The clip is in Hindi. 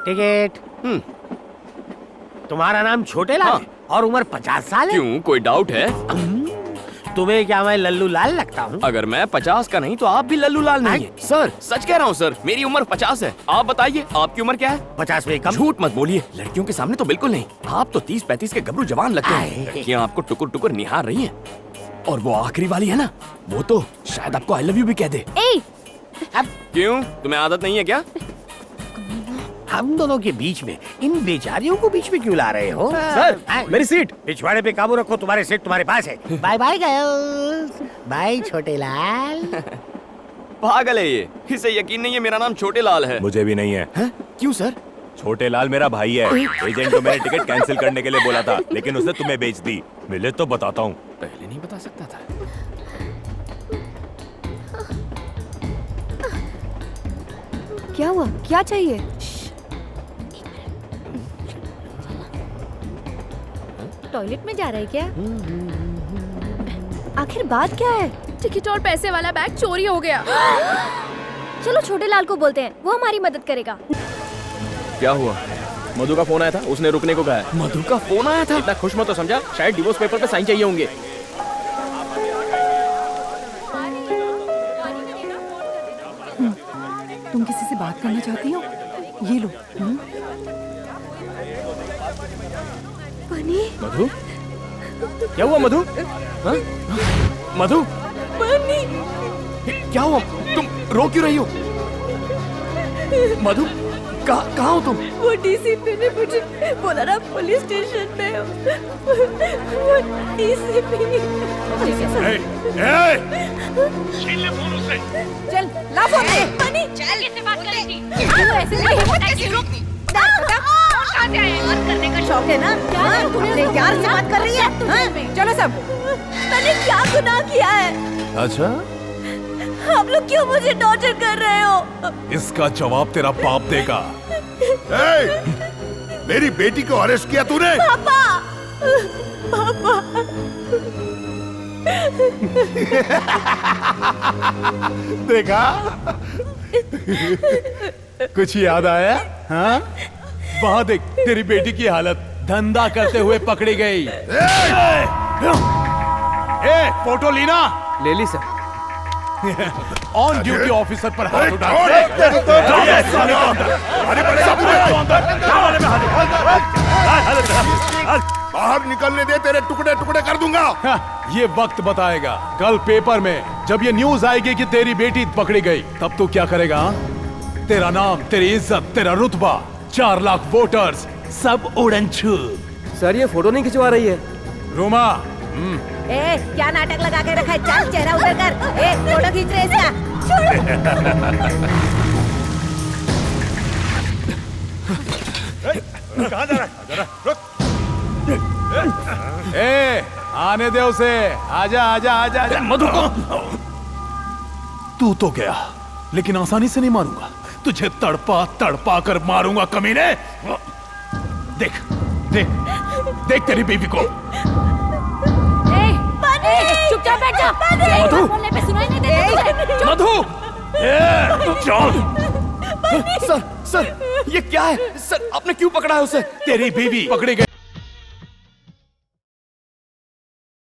टिकट। तुम्हारा नाम छोटे लाल है और उम्र 50 साल है। क्यों, कोई डाउट है? तुम्हें क्या मैं लल्लू लाल लगता हूँ? अगर मैं 50 का नहीं तो आप भी लल्लू लाल नहीं है। सर सच कह रहा हूँ सर, मेरी उम्र 50 है। आप बताइए आपकी उम्र क्या है? 50 में कम। झूठ मत बोलिए, लड़कियों के सामने तो बिल्कुल नहीं। आप तो 30-35 के गबरू जवान लगते हैं। लड़कियाँ आपको टुकुर टुकुर निहार रही हैं। और वो आखिरी वाली है ना, वो तो शायद आपको आई लव यू भी कह दे। अब क्यों, तुम्हें आदत नहीं है क्या? हम दोनों के बीच में इन बेचारियों को बीच में क्यों ला रहे हो? सर, मेरी सीट। पिछवाड़े पे काबू रखो, तुम्हारी सीट तुम्हारे पास है। बाय बाय गर्ल्स, बाय छोटे लाल। पागल है ये, इसे यकीन नहीं है मेरा नाम छोटे लाल है। मुझे भी नहीं है। क्यों सर? छोटे लाल मेरा भाई है। एजेंट को मैंने टिकट कैंसिल करने के लिए बोला था, लेकिन उसने तुम्हें बेच दी। मिले तो बताता हूँ। पहले नहीं बता सकता था। क्या हुआ, क्या चाहिए? टॉयलेट में जा रहे क्या? आखिर बात क्या है? टिकट और पैसे वाला बैग चोरी हो गया। चलो छोटे लाल को बोलते हैं, वो हमारी मदद करेगा। क्या हुआ? मधु का फोन आया था, उसने रुकने को कहा है। मधु का फोन आया था? इतना खुश मत हो समझा, शायद डिवोर्स पेपर पे साइन चाहिए होंगे। तुम किसी से बात करना चाहती हो? ये लो। बनी? मधु, क्या हुआ मधु? हाँ? मधु, बनी? क्या हुआ? तुम रो क्यों रही हो? मधु, कहाँ हो तुम? वो डीसीपी ने मुझे बोला ना पुलिस स्टेशन में। वो डीसीपी। चल ला फोन दे। बनी, चल कैसे बात कर रही थी? ऐसे नहीं रुक। कहाँ से आए? बात करने का शौक है ना? क्या अपने प्यार से बात कर रही है? हाँ? चलो सब। मैंने क्या गुनाह किया है? अच्छा, आप लोग क्यों मुझे टॉर्चर कर रहे हो? इसका जवाब तेरा बाप देगा। मेरी बेटी को अरेस्ट किया तूने? पापा, पापा। देखा? कुछ याद आया? हाँ? वहाँ देख, तेरी बेटी की हालत। धंधा करते हुए पकड़ी गई। फोटो लीना। ले ली सर। ऑन ड्यूटी ऑफिसर पर हाथ उठा। बाहर निकलने दे, तेरे टुकड़े टुकड़े कर दूंगा। ये वक्त बताएगा। कल पेपर में जब ये न्यूज आएगी कि तेरी बेटी पकड़ी गई, तब तू क्या करेगा? तेरा नाम, तेरी इज्जत, तेरा रुतबा, 4 लाख वोटर्स सब उड़न छू। सर ये फोटो नहीं खिंचवा रही है। रूमा, क्या नाटक लगा के रखा है? चल चेहरा उधर कर। फोटो खींच रहे इसका। कहाँ जा रहा है? आने दे उसे। आजा आजा आजा आजा। मधु को तू तो गया, लेकिन आसानी से नहीं मारूंगा। तुझे तड़पा तड़पा कर मारूंगा कमीने। देख देख देख तेरी बीवी को। चुपचाप बैठ जा। मधु! बोलने पे सुनाई नहीं देता तुझे। मधु! सर, ये क्या है? सर, आपने क्यों पकड़ा है उसे? तेरी बीवी पकड़ी गई।